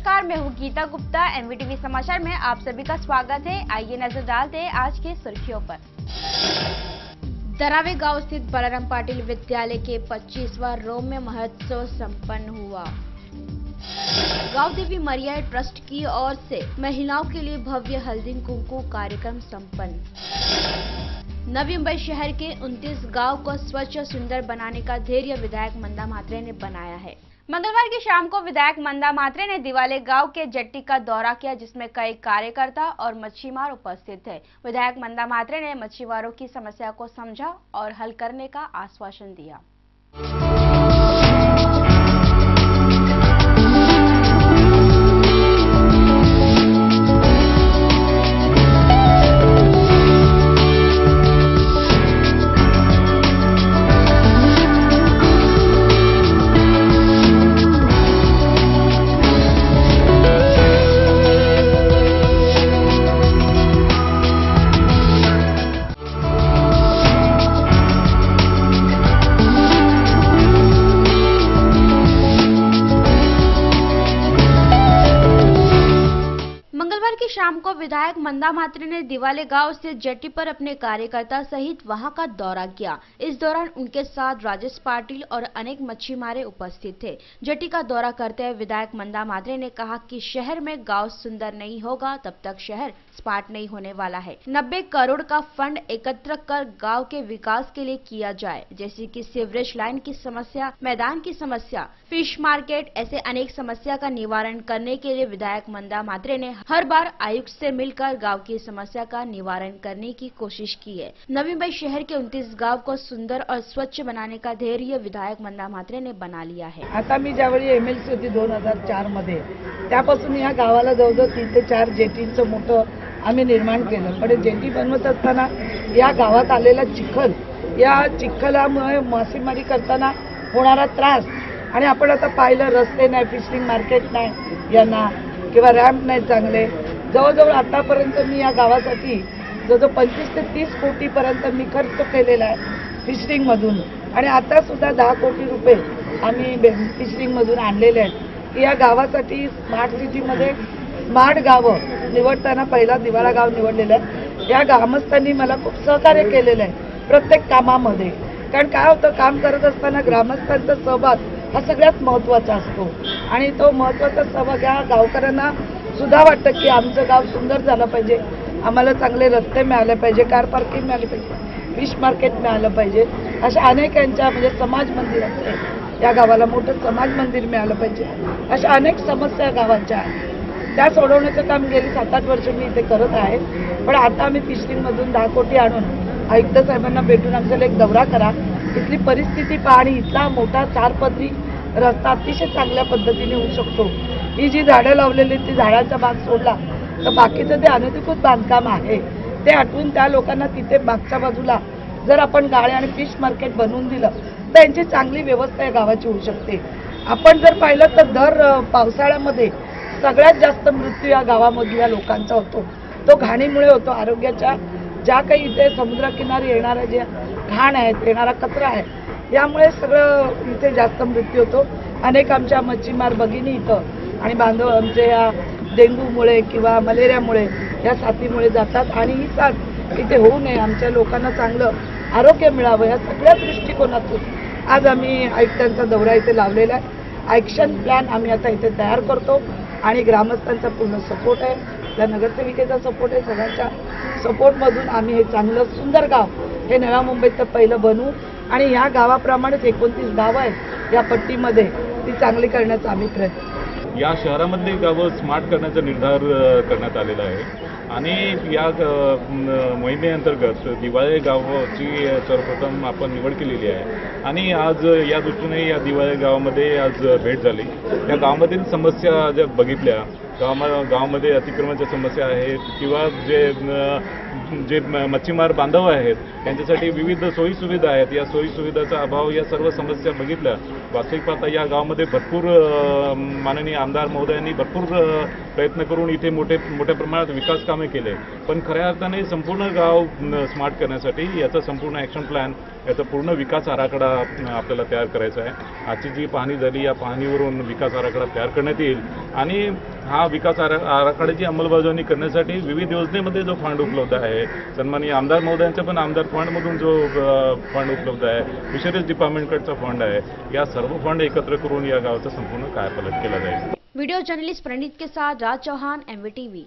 नमस्कार, मैं हूँ गीता गुप्ता। एमवीटीवी समाचार में आप सभी का स्वागत है। आइए नजर डालते हैं आज की सुर्खियों पर। दरावे गांव स्थित बलराम पाटिल विद्यालय के 25वां रौम्य महोत्सव संपन्न हुआ। गांव देवी मरिया ट्रस्ट की ओर से महिलाओं के लिए भव्य हल्दी कुमकुम कार्यक्रम संपन्न। नवी मुंबई शहर के 29 गांव को स्वच्छ और सुंदर बनाने का धैर्य विधायक मंदा म्हात्रे ने बनाया है। मंगलवार की शाम को विधायक मंदा म्हात्रे ने दिवाले गांव के जेट्टी का दौरा किया, जिसमें कई कार्यकर्ता और मच्छीमार उपस्थित थे। विधायक मंदा म्हात्रे ने मच्छीमारों की समस्या को समझा और हल करने का आश्वासन दिया। शाम को विधायक मंदा म्हात्रे ने दिवाले गांव स्थित जेट्टी पर अपने कार्यकर्ता सहित वहां का दौरा किया। इस दौरान उनके साथ राजेश पाटिल और अनेक मच्छीमारे उपस्थित थे। जेट्टी का दौरा करते हुए विधायक मंदा म्हात्रे ने कहा कि शहर में गांव सुंदर नहीं होगा तब तक शहर स्मार्ट नहीं होने वाला है। 90 करोड़ का फंड एकत्र कर गाँव के विकास के लिए किया जाए, जैसे कि सीवरेज लाइन की समस्या, मैदान की समस्या, फिश मार्केट, ऐसे अनेक समस्या का निवारण करने के लिए विधायक मंदा म्हात्रे ने हर बार आयुक्त से मिलकर गांव की समस्या का निवारण करने की कोशिश की है। नवी मुंबई शहर के 29 गांव को सुंदर और स्वच्छ बनाने का धैर्य विधायक मंदा म्हात्रे ने बना लिया है। आता मी ज्यावेळी एमएलसी होती 2004 मध्ये, त्यापासून या गावाला जवळजवळ 3 ते 4 जेटींचं मोठं आम्ही निर्माण केलं। पण जेटी बनवत असताना या गावात आलेला चिखल, या चिखलामुळे मासेमारी करताना होणारा त्रास, आणि आपण आता पाहिलं रस्ते नाही, फिशिंग मार्केट नाही यांना, किंवा रॅम्प नाही चांगले। जवळजवळ आतापर्यंत मी या गावासाठी जवळजवळ 25 ते 30 कोटीपर्यंत मी खर्च केलेला आहे फिशिंगमधून, आणि आता सुद्धा 10 कोटी रुपये आम्ही फिशिंगमधून आणलेले आहेत की या गावासाठी स्मार्ट सिटीमध्ये स्मार्ट गावं निवडताना पहिला दिवाळा गाव निवडलेलं आहे। या ग्रामस्थांनी मला खूप सहकार्य केलेलं आहे प्रत्येक कामामध्ये, कारण काय होतं, काम करत असताना ग्रामस्थांचा सहभाग हा सगळ्यात महत्त्वाचा असतो, आणि तो महत्त्वाचा सहभाग या गावकऱ्यांना सुद्धा वाटतं की आमचं गाव सुंदर झालं पाहिजे, आम्हाला चांगले रस्ते मिळाले पाहिजे, कार पार्किंग मिळाली पाहिजे, फिश मार्केट मिळालं पाहिजे, अशा अनेकांच्या म्हणजे समाज मंदिर असते या गावाला, मोठं समाज मंदिर मिळालं पाहिजे, अशा अनेक समस्या गावांच्या आहेत। त्या सोडवण्याचं काम गेली 7-8 वर्ष मी इथे करत आहे। पण आता आम्ही फिशिंगमधून 10 कोटी आणून आयुक्त साहेबांना भेटून आमच्याला एक दौरा करा, इथली परिस्थिती पहा, आणि इथला मोठा 4 पदरी रस्ता अतिशय चांगल्या पद्धतीने होऊ शकतो। ही जी झाडं लावलेली, ती झाडाचा भाग सोडला तर बाकीचं ते अनधिकृत बांधकाम आहे, ते हटवून त्या लोकांना तिथे मागच्या बाजूला जर आपण गाळे आणि फिश मार्केट बनवून दिलं तर त्यांची चांगली व्यवस्था या गावाची होऊ शकते। आपण जर पाहिलं तर दर पावसाळ्यामध्ये सगळ्यात जास्त मृत्यू या गावामधल्या लोकांचा होतो, तो घाणीमुळे होतो। आरोग्याच्या ज्या काही इथे समुद्रकिनारी येणाऱ्या ज्या घाण आहेत, येणारा कचरा आहे, यामुळे सगळं इथे जास्त मृत्यू होतो। अनेक आमच्या मच्छीमार भगिनी इथं आणि बांधव आमचे या डेंग्यूमुळे किंवा मलेरियामुळे या साथीमुळे जातात, आणि ही साथ इथे होऊ नये, आमच्या लोकांना चांगलं आरोग्य मिळावं, या सगळ्या दृष्टिकोनातून आज आम्ही आयुक्तांचा दौरा इथे लावलेला आहे। ॲक्शन प्लॅन आम्ही आता इथे तयार करतो, आणि ग्रामस्थांचा पूर्ण सपोर्ट आहे, त्या नगरसेविकेचा सपोर्ट आहे, सगळ्यांच्या सपोर्टमधून आम्ही हे चांगलं सुंदर गाव हे नव्या मुंबईत पहिलं बनवू, आणि या गावाप्रमाणेच 29 गावं आहेत या पट्टीमध्ये, ती चांगली करण्याचा आम्ही प्रयत्न। या शहरामधली गावं स्मार्ट करण्याचा निर्धार करण्यात आलेला आहे, आणि या मोहिमेअंतर्गत दिवाळे गावाची सर्वप्रथम आपण निवड केलेली आहे, आणि आज या दृष्टीने या दिवाळे गावामध्ये आज भेट झाली। त्या गावामधील समस्या ज्या बघितल्या, गावामध्ये अतिक्रमणाच्या समस्या आहेत, किंवा जे मच्छीमार बांधव आहेत त्यांच्यासाठी विविध सोयीसुविधा आहेत, या सोयीसुविधाचा अभाव, या सर्व समस्या बघितल्या। वास्तविक पाहता या गावामध्ये भरपूर माननीय आमदार महोदयांनी भरपूर प्रयत्न करून इथे मोठ्या प्रमाणात विकास कामे केले, पण खऱ्या अर्थाने संपूर्ण गाव स्मार्ट करण्यासाठी याचा संपूर्ण ॲक्शन प्लॅन, याचा पूर्ण विकास आराखडा आपल्याला तयार करायचा आहे। आजची जी पाहणी झाली, या पाहणीवरून विकास आराखडा तयार करण्यात येईल, आणि हा विकास आराखड्याची अंमलबजावणी करण्यासाठी विविध योजनेमध्ये जो फंड उपलब्ध आहे, सन्माननीय आमदार महोदयांचा पण आमदार फंडमधून जो फंड उपलब्ध आहे, फिशरीज डिपार्टमेंटकडचा फंड आहे, या सर्व फंड एकत्र करून या गावाचा संपूर्ण कायापालट केला जाईल। वीडियो जर्नलिस्ट प्रणीत के साथ राज चौहान, MVTV।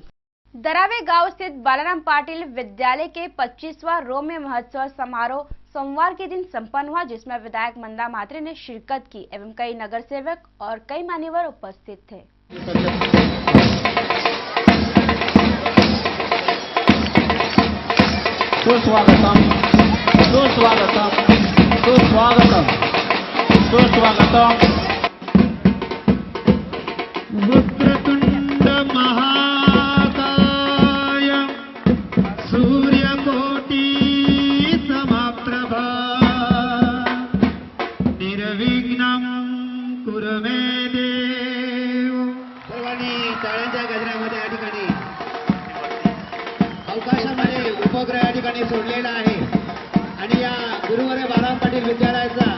दरावे गांव स्थित बालाराम पाटिल विद्यालय के 25वां रोम्य महोत्सव समारोह सोमवार के दिन संपन्न हुआ, जिसमें विधायक मंदा म्हात्रे ने शिरकत की एवं कई नगर सेवक और कई मान्यवर उपस्थित थे। सुस्वागतम सुस्वागतम सुस्वागतम सुस्वागतम। वक्रतुंड महाकाय सूर्यकोटि समप्रभा निर्विघ्नं कुरु मे देव। सर्वांनी टाळ्यांच्या गजरामध्ये या ठिकाणी अवकाशामध्ये उपग्रह या ठिकाणी सोडलेला आहे आणि या गुरुवर्य बालाराम पाटील विद्यालयाचा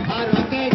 हा रॉकेट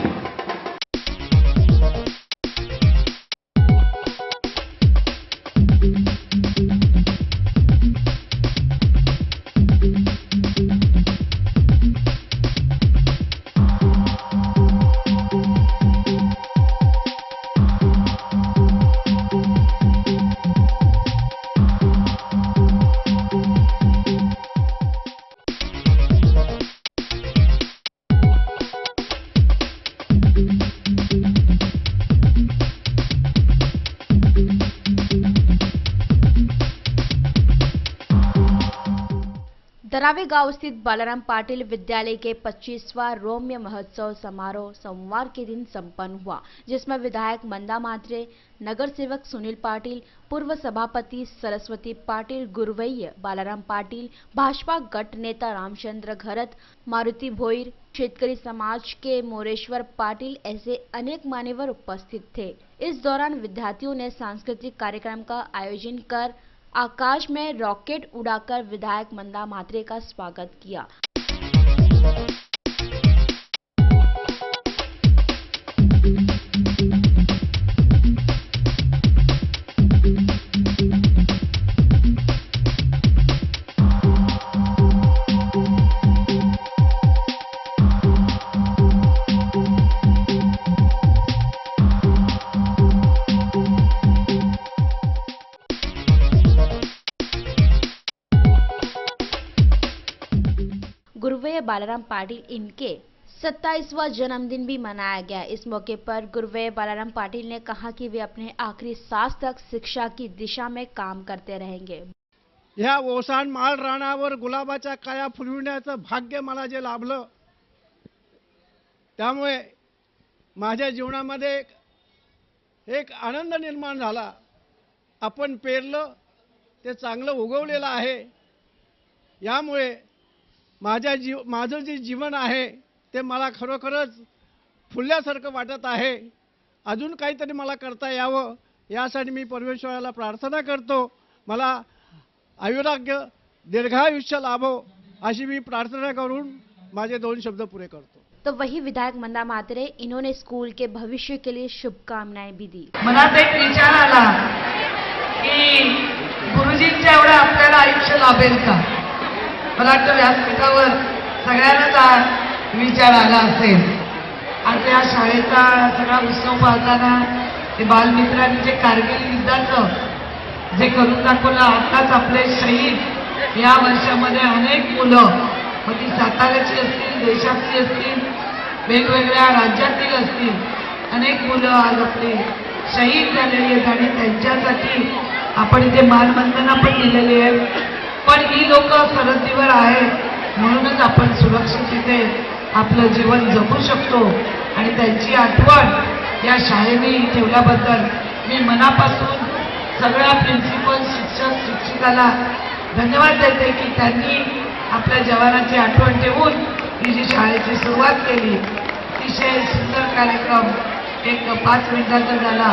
दरावे गांव स्थित बालाराम पाटिल विद्यालय के 25वां रोम्य महोत्सव समारोह सोमवार के दिन संपन्न हुआ, जिसमें विधायक मंदा म्हात्रे, नगर सेवक सुनील पाटिल, पूर्व सभापति सरस्वती पाटिल गुरवैय, बालाराम पाटिल, भाजपा गट नेता रामचंद्र घरत, मारुति भोईर, शेतकरी समाज के मोरेश्वर पाटिल ऐसे अनेक मान्यवर उपस्थित थे। इस दौरान विद्यार्थियों ने सांस्कृतिक कार्यक्रम का आयोजन कर आकाश में रॉकेट उड़ाकर विधायक मंदा म्हात्रे का स्वागत किया। गुरुवैय बालाराम पाटिल इनके 27वां जन्मदिन भी मनाया गया। इस मौके पर गुरुवैय बालाराम पाटिल ने कहा कि वे अपने आखिरी सांस तक शिक्षा की दिशा में काम करते रहेंगे। ह्या ओसाण माळ रानावर गुलाबाच्या काया फुलविण्याचं भाग्य मला जे लाभलं, त्यामुळे माझ्या जीवनामध्ये एक आनंद निर्माण झाला। आपण पेरलं ते चांगलं उगवलेलं आहे। यामुळे माझं जे जीवन आहे ते मला खरोखरच फुलल्यासारखं वाटत आहे। अजून काहीतरी मला करता यावं यासाठी मी परमेश्वराला प्रार्थना करतो। मला आयुराग्य दीर्घायुष्य लाभो अशी मी प्रार्थना करून माझे 2 शब्द पूरे करतो। तो वही विधायक मंदा म्हात्रे, इन्होंने स्कूल के भविष्य के लिए शुभकामनाएं भी दी। मनात एक विचार आला की गुरुजींच्या एवढं आपल्याला आयुष्य लाभेल का। मला वाटतं व्यासपीठावर सगळ्यांनाच विचार आला असेल। आज या शाळेचा सगळा उत्सव पाहताना ते बालमित्रांनी जे कारगिल युद्धाचं जे करून दाखवलं, आताच आपले शहीद या वर्षामध्ये अनेक मुलं, मग ती साताऱ्याची असतील, देशातली असतील, वेगवेगळ्या राज्यातील असतील, अनेक मुलं आज आपली शहीद झालेली आहेत आणि त्यांच्यासाठी आपण इथे मानवंदना पण दिलेली आहे। पण ही लोक सरहद्दीवर आहेत म्हणूनच आपण सुरक्षित इथे आपलं जीवन जगू शकतो आणि त्यांची आठवण या शाळेने ठेवल्याबद्दल मी मनापासून सगळ्या प्रिन्सिपल, शिक्षक, शिक्षिकाला धन्यवाद देते की त्यांनी आपल्या जवानांची आठवण ठेवून ही जी शाळेची सुरुवात केली। अतिशय सुंदर कार्यक्रम एक 5 मिनिटाचा झाला।